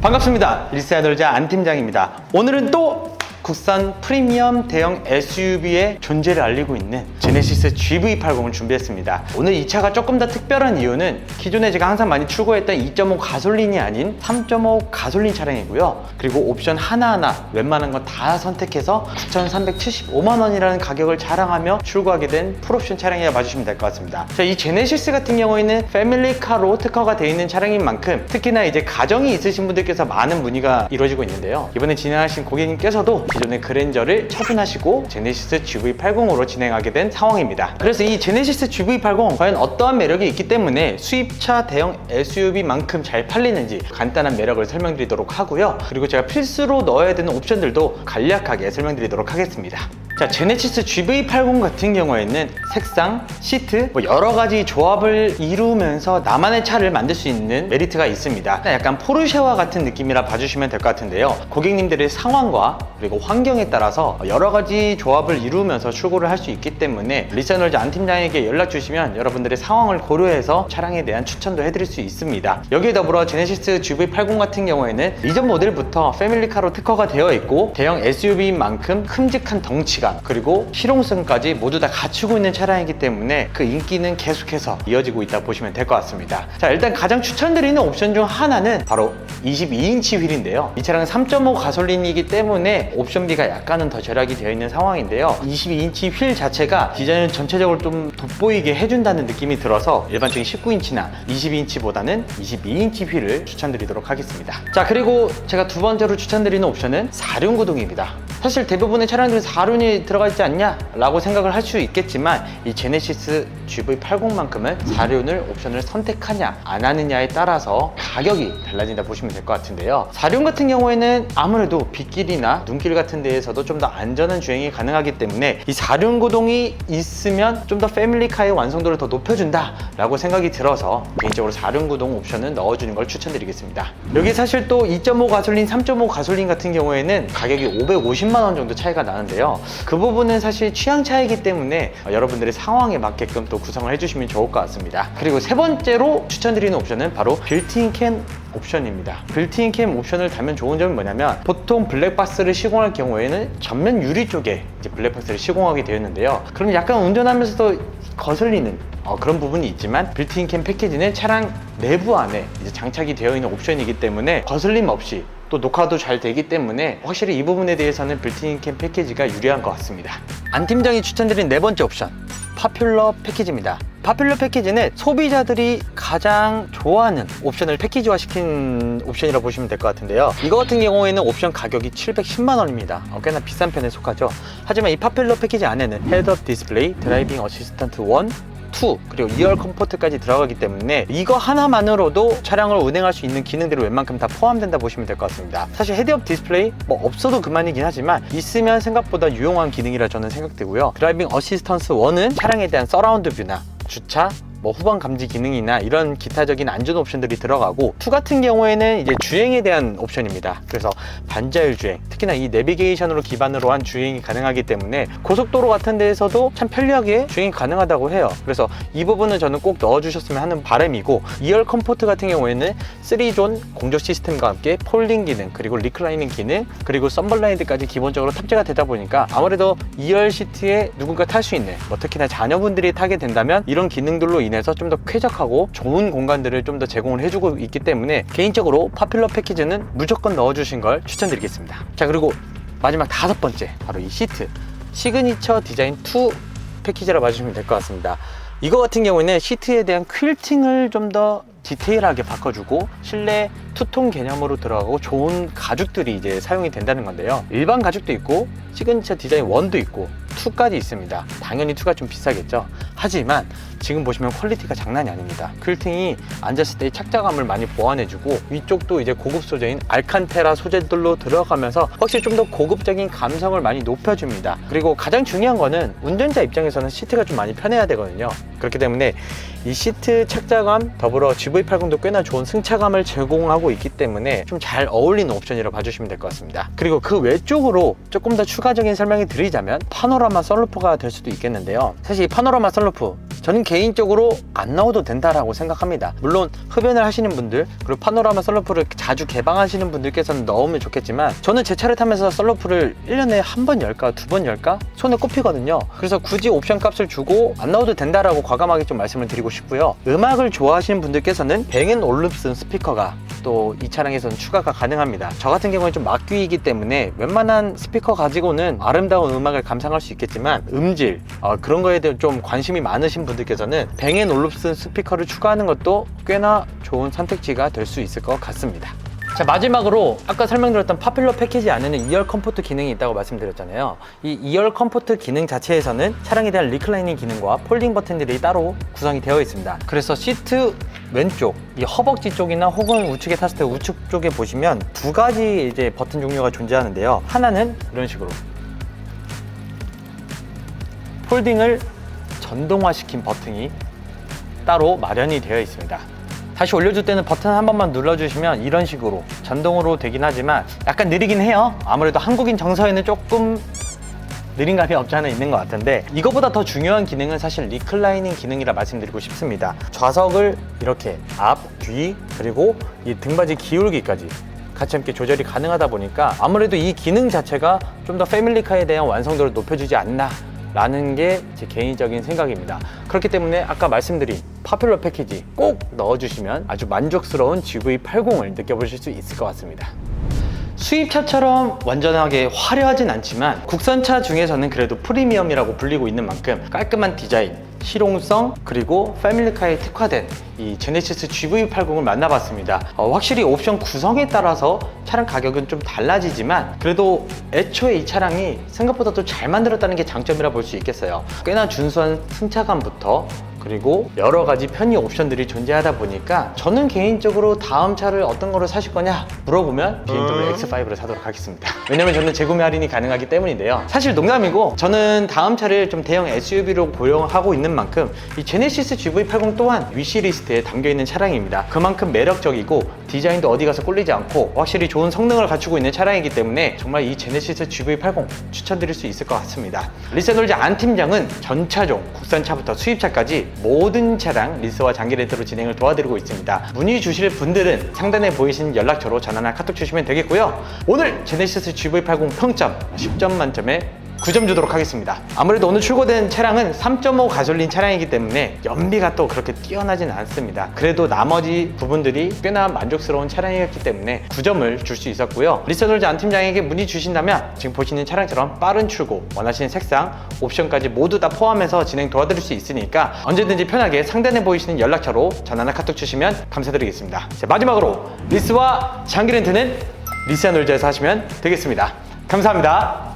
반갑습니다. 리스야 놀자 안 팀장입니다. 오늘은 또 국산 프리미엄 대형 SUV의 존재를 알리고 있는 제네시스 GV80을 준비했습니다. 오늘 이 차가 조금 더 특별한 이유는 기존에 제가 항상 많이 출고했던 2.5 가솔린이 아닌 3.5 가솔린 차량이고요. 그리고 옵션 하나하나 웬만한 건 다 선택해서 9,375만 원이라는 가격을 자랑하며 출고하게 된 풀옵션 차량이라 봐주시면 될 것 같습니다. 자, 이 제네시스 같은 경우에는 패밀리카로 특화가 되어 있는 차량인 만큼 특히나 이제 가정이 있으신 분들께서 많은 문의가 이루어지고 있는데요. 이번에 진행하신 고객님께서도 기존의 그랜저를 처분하시고 제네시스 GV80으로 진행하게 된 상황입니다. 그래서 이 제네시스 GV80 과연 어떠한 매력이 있기 때문에 수입차 대형 SUV만큼 잘 팔리는지 간단한 매력을 설명드리도록 하고요. 그리고 제가 필수로 넣어야 되는 옵션들도 간략하게 설명드리도록 하겠습니다. 자, 제네시스 GV80 같은 경우에는 색상, 시트, 여러 가지 조합을 이루면서 나만의 차를 만들 수 있는 메리트가 있습니다. 약간 포르쉐와 같은 느낌이라 봐주시면 될 것 같은데요. 고객님들의 상황과 그리고 환경에 따라서 여러 가지 조합을 이루면서 출고를 할 수 있기 때문에 리서널즈 안 팀장에게 연락 주시면 여러분들의 상황을 고려해서 차량에 대한 추천도 해드릴 수 있습니다. 여기에 더불어 제네시스 GV80 같은 경우에는 이전 모델부터 패밀리카로 특화가 되어 있고 대형 SUV인 만큼 큼직한 덩치감 그리고 실용성까지 모두 다 갖추고 있는 차량이기 때문에 그 인기는 계속해서 이어지고 있다 보시면 될 것 같습니다. 자, 일단 가장 추천드리는 옵션 중 하나는 바로 22인치 휠인데요. 이 차량은 3.5 가솔린이기 때문에 옵션비가 약간은 더 절약이 되어 있는 상황인데요. 22인치 휠 자체가 디자인을 전체적으로 좀 돋보이게 해준다는 느낌이 들어서 일반적인 19인치나 22인치보다는 22인치 휠을 추천드리도록 하겠습니다. 자, 그리고 제가 두 번째로 추천드리는 옵션은 4륜 구동입니다. 사실 대부분의 차량들은 4륜이 들어가 있지 않냐? 라고 생각을 할 수 있겠지만 이 제네시스 GV80만큼은 4륜을 옵션을 선택하냐 안 하느냐에 따라서 가격이 달라진다 보시면 될 것 같은데요. 4륜 같은 경우에는 아무래도 빗길이나 눈길 같은 데에서도 좀 더 안전한 주행이 가능하기 때문에 이 4륜 구동이 있으면 좀 더 패밀리카의 완성도를 더 높여준다 라고 생각이 들어서 개인적으로 4륜 구동 옵션은 넣어주는 걸 추천드리겠습니다. 여기 사실 또 2.5 가솔린, 3.5 가솔린 같은 경우에는 가격이 550만 원 정도 차이가 나는데요. 그 부분은 사실 취향 차이기 때문에 여러분들의 상황에 맞게끔 또 구성을 해주시면 좋을 것 같습니다. 그리고 세 번째로 추천드리는 옵션은 바로 빌트인 캠 옵션입니다. 빌트인 캠 옵션을 달면 좋은 점이 뭐냐면 보통 블랙박스를 시공할 경우에는 전면 유리 쪽에 이제 블랙박스를 시공하게 되었는데요. 그럼 약간 운전하면서도 거슬리는 그런 부분이 있지만 빌트인 캠 패키지는 차량 내부 안에 이제 장착이 되어 있는 옵션이기 때문에 거슬림 없이 또 녹화도 잘 되기 때문에 확실히 이 부분에 대해서는 빌트인 캠 패키지가 유리한 것 같습니다. 안 팀장이 추천드린 네 번째 옵션 파퓰러 패키지입니다. 파퓰러 패키지는 소비자들이 가장 좋아하는 옵션을 패키지화 시킨 옵션이라고 보시면 될 것 같은데요. 이거 같은 경우에는 옵션 가격이 710만 원입니다. 꽤나 비싼 편에 속하죠. 하지만 이 파퓰러 패키지 안에는 헤드업 디스플레이, 드라이빙 어시스턴트 1, 2 그리고 2열 컴포트까지 들어가기 때문에 이거 하나만으로도 차량을 운행할 수 있는 기능들이 웬만큼 다 포함된다 보시면 될 것 같습니다. 사실 헤드업 디스플레이 없어도 그만이긴 하지만 있으면 생각보다 유용한 기능이라 저는 생각되고요. 드라이빙 어시스턴스 1은 차량에 대한 서라운드 뷰나 주차, 후방 감지 기능이나 이런 기타적인 안전 옵션들이 들어가고 2 같은 경우에는 이제 주행에 대한 옵션입니다. 그래서 반자율 주행, 특히나 이 내비게이션으로 기반으로 한 주행이 가능하기 때문에 고속도로 같은 데에서도 참 편리하게 주행이 가능하다고 해요. 그래서 이 부분은 저는 꼭 넣어주셨으면 하는 바람이고 2열 컴포트 같은 경우에는 3존 공조 시스템과 함께 폴딩 기능, 그리고 리클라이닝 기능, 그리고 썬블라인드까지 기본적으로 탑재가 되다 보니까 아무래도 2열 시트에 누군가 탈 수 있는 특히나 자녀분들이 타게 된다면 이런 기능들로 인해서 좀 더 쾌적하고 좋은 공간들을 좀 더 제공을 해주고 있기 때문에 개인적으로 파퓰러 패키지는 무조건 넣어주신 걸 추천드리겠습니다. 자, 그리고 마지막 다섯 번째 바로 이 시트 시그니처 디자인 2 패키지라 봐주시면 될 것 같습니다. 이거 같은 경우에는 시트에 대한 퀼팅을 좀 더 디테일하게 바꿔주고 실내 투톤 개념으로 들어가고 좋은 가죽들이 이제 사용이 된다는 건데요. 일반 가죽도 있고 시그니처 디자인 1도 있고 2까지 있습니다. 당연히 2가 좀 비싸겠죠. 하지만 지금 보시면 퀄리티가 장난이 아닙니다. 퀼팅이 앉았을 때의 착자감을 많이 보완해주고 위쪽도 이제 고급 소재인 알칸테라 소재들로 들어가면서 확실히 좀 더 고급적인 감성을 많이 높여줍니다. 그리고 가장 중요한 거는 운전자 입장에서는 시트가 좀 많이 편해야 되거든요. 그렇기 때문에 이 시트 착자감 더불어 GV80도 꽤나 좋은 승차감을 제공하고 있기 때문에 좀 잘 어울리는 옵션이라고 봐주시면 될 것 같습니다. 그리고 그 외쪽으로 조금 더 추가적인 설명을 드리자면 파노라마 선루프가 될 수도 있겠는데요. 사실 이 파노라마 선루프 저는 개인적으로 안 넣어도 된다라고 생각합니다. 물론 흡연을 하시는 분들 그리고 파노라마 썬루프를 자주 개방하시는 분들께서는 넣으면 좋겠지만 저는 제 차를 타면서 썬루프를 1년에 한 번 열까 두 번 열까 손에 꼽히거든요. 그래서 굳이 옵션 값을 주고 안 넣어도 된다라고 과감하게 좀 말씀을 드리고 싶고요. 음악을 좋아하시는 분들께서는 뱅앤올룹슨 스피커가 또 이 차량에서는 추가가 가능합니다. 저 같은 경우는 좀 막귀이기 때문에 웬만한 스피커 가지고는 아름다운 음악을 감상할 수 있겠지만 음질 그런 거에 대해 좀 관심이 많으신 분들께서는 뱅앤올룹슨 스피커를 추가하는 것도 꽤나 좋은 선택지가 될 수 있을 것 같습니다. 자, 마지막으로 아까 설명드렸던 파퓰러 패키지 안에는 2열 컴포트 기능이 있다고 말씀드렸잖아요. 이 2열 컴포트 기능 자체에서는 차량에 대한 리클라이닝 기능과 폴딩 버튼들이 따로 구성이 되어 있습니다. 그래서 시트 왼쪽, 이 허벅지 쪽이나 혹은 우측에 탔을 때 우측 쪽에 보시면 두 가지 이제 버튼 종류가 존재하는데요. 하나는 이런 식으로 폴딩을 전동화시킨 버튼이 따로 마련이 되어 있습니다. 다시 올려줄 때는 버튼 한 번만 눌러주시면 이런 식으로 전동으로 되긴 하지만 약간 느리긴 해요. 아무래도 한국인 정서에는 조금 느린 감이 없지 않아 있는 것 같은데, 이거보다 더 중요한 기능은 사실 리클라이닝 기능이라 말씀드리고 싶습니다. 좌석을 이렇게 앞, 뒤, 그리고 이 등받이 기울기까지 같이 함께 조절이 가능하다 보니까 아무래도 이 기능 자체가 좀 더 패밀리카에 대한 완성도를 높여주지 않나 라는 게 제 개인적인 생각입니다. 그렇기 때문에 아까 말씀드린 파퓰러 패키지 꼭 넣어주시면 아주 만족스러운 GV80을 느껴보실 수 있을 것 같습니다. 수입차처럼 완전하게 화려하진 않지만 국산차 중에서는 그래도 프리미엄이라고 불리고 있는 만큼 깔끔한 디자인, 실용성, 그리고 패밀리카에 특화된 이 제네시스 GV80을 만나봤습니다. 확실히 옵션 구성에 따라서 차량 가격은 좀 달라지지만 그래도 애초에 이 차량이 생각보다 또 잘 만들었다는 게 장점이라 볼 수 있겠어요. 꽤나 준수한 승차감부터 그리고 여러 가지 편의 옵션들이 존재하다 보니까 저는 개인적으로 다음 차를 어떤 거를 사실 거냐 물어보면 BMW X5를 사도록 하겠습니다. 왜냐면 저는 재구매 할인이 가능하기 때문인데요. 사실 농담이고 저는 다음 차를 좀 대형 SUV로 고려하고 있는 만큼 이 제네시스 GV80 또한 위시리스트에 담겨있는 차량입니다. 그만큼 매력적이고 디자인도 어디 가서 꿀리지 않고 확실히 좋은 성능을 갖추고 있는 차량이기 때문에 정말 이 제네시스 GV80 추천드릴 수 있을 것 같습니다. 리세놀즈 안 팀장은 전차종, 국산차부터 수입차까지 모든 차량 리스와 장기 렌트로 진행을 도와드리고 있습니다. 문의 주실 분들은 상단에 보이시는 연락처로 전화나 카톡 주시면 되겠고요. 오늘 제네시스 GV80 평점 10점 만점에 9점 주도록 하겠습니다. 아무래도 오늘 출고된 차량은 3.5 가솔린 차량이기 때문에 연비가 또 그렇게 뛰어나진 않습니다. 그래도 나머지 부분들이 꽤나 만족스러운 차량이었기 때문에 9점을 줄 수 있었고요. 리서널즈 안 팀장에게 문의 주신다면 지금 보시는 차량처럼 빠른 출고, 원하시는 색상, 옵션까지 모두 다 포함해서 진행 도와드릴 수 있으니까 언제든지 편하게 상단에 보이시는 연락처로 전화나 카톡 주시면 감사드리겠습니다. 자, 마지막으로 리스와 장기 렌트는 리스아놀즈에서 하시면 되겠습니다. 감사합니다.